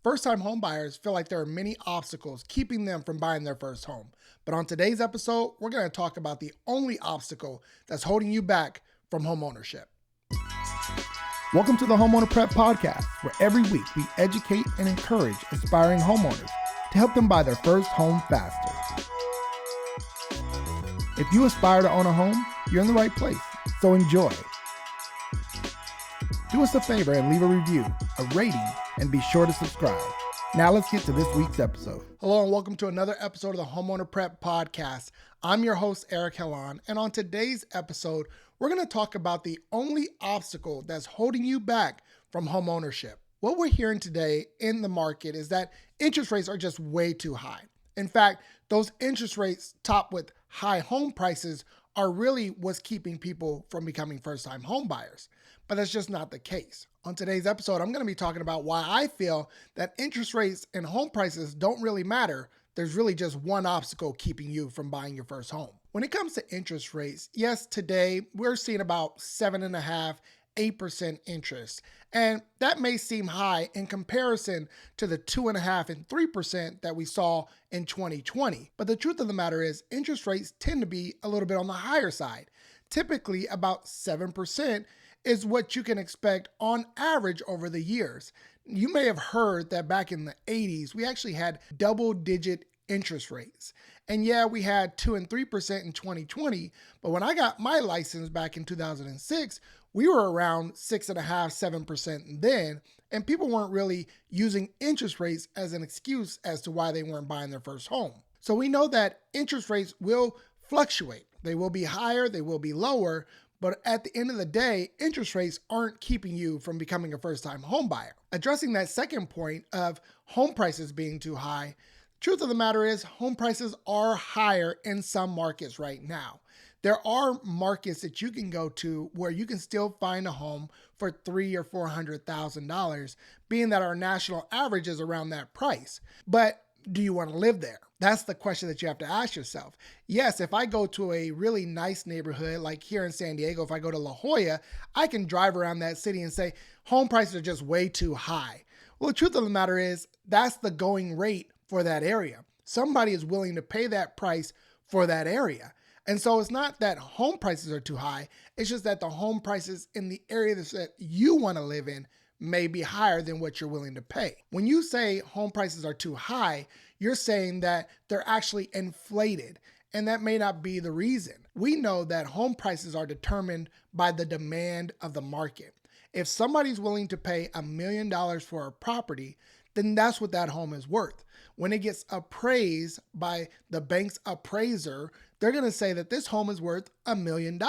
First-time homebuyers feel like there are many obstacles keeping them from buying their first home. But on today's episode, we're going to talk about the only obstacle that's holding you back from homeownership. Welcome to the Homeowner Prep podcast, where every week we educate and encourage aspiring homeowners to help them buy their first home faster. If you aspire to own a home, you're in the right place, so enjoy. Do us a favor and leave a review, a rating, and be sure to subscribe. Now let's get to this week's episode. Hello and welcome to another episode of the Homeowner Prep podcast. I'm your host, Eric Helon, and on today's episode, we're going to talk about the only obstacle that's holding you back from homeownership. What we're hearing today in the market is that interest rates are just way too high. In fact, those interest rates topped with high home prices are really what's keeping people from becoming first-time home buyers. But that's just not the case. On today's episode, I'm going to be talking about why I feel that interest rates and home prices don't really matter. There's really just one obstacle keeping you from buying your first home. When it comes to interest rates, yes, today we're seeing about 7.5%, 8% interest. And that may seem high in comparison to the 2.5% and 3% that we saw in 2020. But the truth of the matter is interest rates tend to be a little bit on the higher side. Typically about 7% is what you can expect on average over the years. You may have heard that back in the 80s, we actually had double-digit interest rates. And yeah, we had 2 and 3% in 2020, but when I got my license back in 2006, we were around 6.5%, 7% then, and people weren't really using interest rates as an excuse as to why they weren't buying their first home. So we know that interest rates will fluctuate. They will be higher, they will be lower, but at the end of the day, interest rates aren't keeping you from becoming a first-time home buyer. Addressing that second point of home prices being too high, truth of the matter is home prices are higher in some markets right now. There are markets that you can go to where you can still find a home for $300,000 or $400,000, being that our national average is around that price. But do you want to live there? That's the question that you have to ask yourself. Yes, if I go to a really nice neighborhood, like here in San Diego, if I go to La Jolla, I can drive around that city and say, home prices are just way too high. Well, the truth of the matter is that's the going rate for that area. Somebody is willing to pay that price for that area. And so it's not that home prices are too high. It's just that the home prices in the area that you want to live in may be higher than what you're willing to pay. When you say home prices are too high, you're saying that they're actually inflated, and that may not be the reason. We know that home prices are determined by the demand of the market. If somebody's willing to pay $1 million for a property, then that's what that home is worth. When it gets appraised by the bank's appraiser, they're going to say that this home is worth $1 million.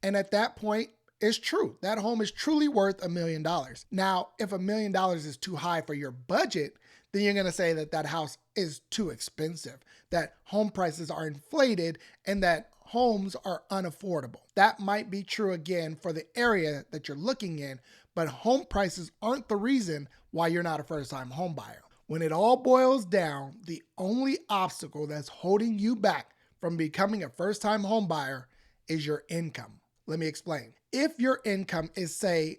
And at that point, it's true. That home is truly worth $1 million. Now, if $1 million is too high for your budget, then you're going to say that that house is too expensive, that home prices are inflated, and that homes are unaffordable. That might be true again for the area that you're looking in, but home prices aren't the reason why you're not a first-time home buyer. When it all boils down, the only obstacle that's holding you back from becoming a first-time home buyer is your income. Let me explain. If your income is, say,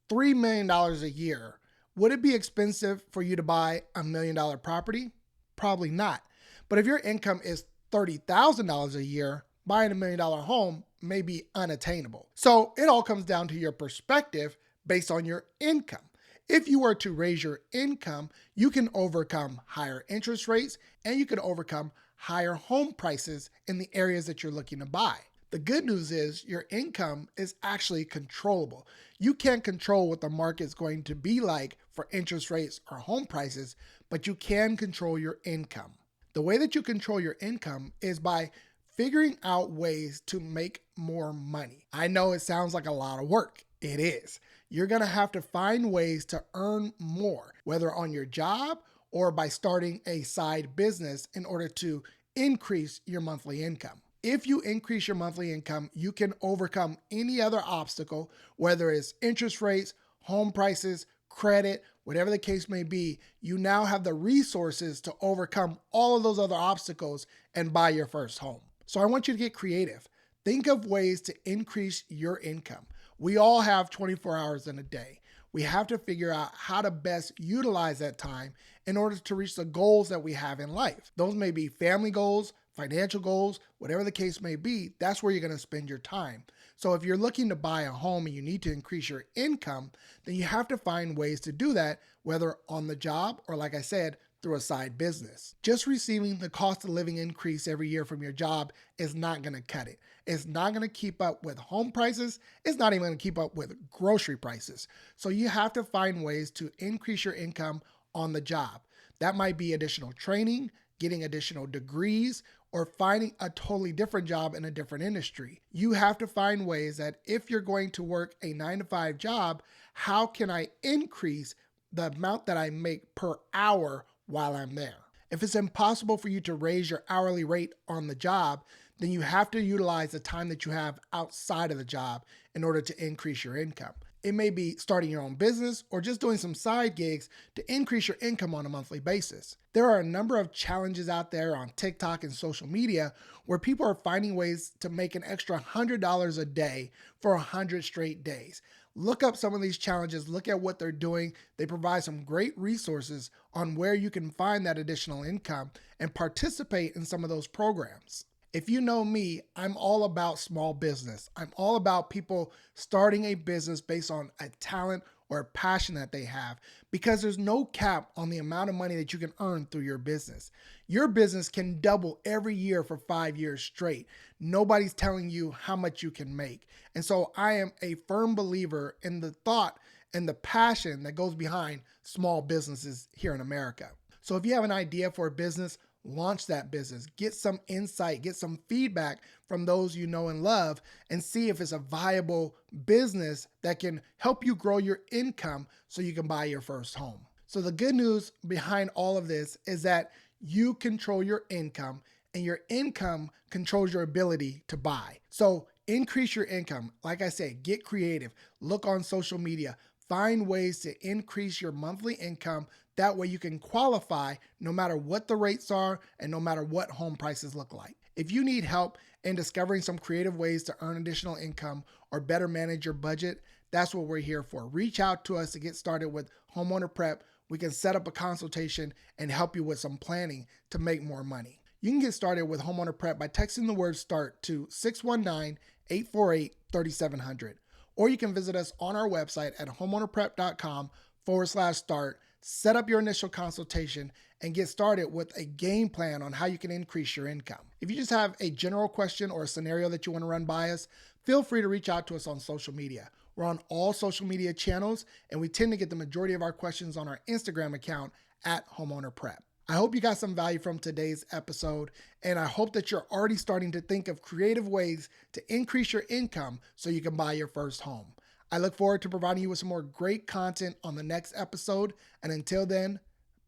$3 million a year, would it be expensive for you to buy $1 million property? Probably not. But if your income is $30,000 a year, buying $1 million home may be unattainable. So it all comes down to your perspective based on your income. If you were to raise your income, you can overcome higher interest rates and you can overcome higher home prices in the areas that you're looking to buy. The good news is your income is actually controllable. You can't control what the market's going to be like for interest rates or home prices, but you can control your income. The way that you control your income is by figuring out ways to make more money. I know it sounds like a lot of work. It is. You're going to have to find ways to earn more, whether on your job or by starting a side business in order to increase your monthly income. If you increase your monthly income, you can overcome any other obstacle, whether it's interest rates, home prices, credit, whatever the case may be. You now have the resources to overcome all of those other obstacles and buy your first home. So I want you to get creative. Think of ways to increase your income. We all have 24 hours in a day. We have to figure out how to best utilize that time in order to reach the goals that we have in life. Those may be family goals, financial goals, whatever the case may be. That's where you're going to spend your time. So if you're looking to buy a home and you need to increase your income, then you have to find ways to do that, whether on the job or, like I said, through a side business. Just receiving the cost of living increase every year from your job is not going to cut it. It's not going to keep up with home prices. It's not even going to keep up with grocery prices. So you have to find ways to increase your income on the job. That might be additional training, getting additional degrees, or finding a totally different job in a different industry. You have to find ways that if you're going to work a 9-to-5 job, how can I increase the amount that I make per hour while I'm there? If it's impossible for you to raise your hourly rate on the job, then you have to utilize the time that you have outside of the job in order to increase your income. It may be starting your own business or just doing some side gigs to increase your income on a monthly basis. There are a number of challenges out there on TikTok and social media where people are finding ways to make an extra $100 a day for 100 straight days. Look up some of these challenges, look at what they're doing. They provide some great resources on where you can find that additional income and participate in some of those programs. If you know me, I'm all about small business. I'm all about people starting a business based on a talent or a passion that they have, because there's no cap on the amount of money that you can earn through your business. Your business can double every year for 5 years straight. Nobody's telling you how much you can make. And so I am a firm believer in the thought and the passion that goes behind small businesses here in America. So if you have an idea for a business, launch that business, get some insight, get some feedback from those you know and love, and see if it's a viable business that can help you grow your income so you can buy your first home. So the good news behind all of this is that you control your income, and your income controls your ability to buy. So increase your income. Like I said, get creative, look on social media, find ways to increase your monthly income. That way you can qualify no matter what the rates are and no matter what home prices look like. If you need help in discovering some creative ways to earn additional income or better manage your budget, that's what we're here for. Reach out to us to get started with Homeowner Prep. We can set up a consultation and help you with some planning to make more money. You can get started with Homeowner Prep by texting the word START to 619-848-3700. Or you can visit us on our website at homeownerprep.com/start, set up your initial consultation, and get started with a game plan on how you can increase your income. If you just have a general question or a scenario that you want to run by us, feel free to reach out to us on social media. We're on all social media channels, and we tend to get the majority of our questions on our Instagram account at Homeowner Prep. I hope you got some value from today's episode, and I hope that you're already starting to think of creative ways to increase your income so you can buy your first home. I look forward to providing you with some more great content on the next episode, and until then,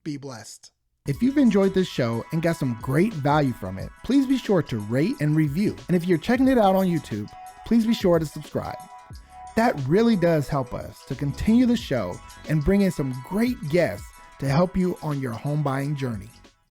be blessed. If you've enjoyed this show and got some great value from it, please be sure to rate and review. And if you're checking it out on YouTube, please be sure to subscribe. That really does help us to continue the show and bring in some great guests to help you on your home buying journey.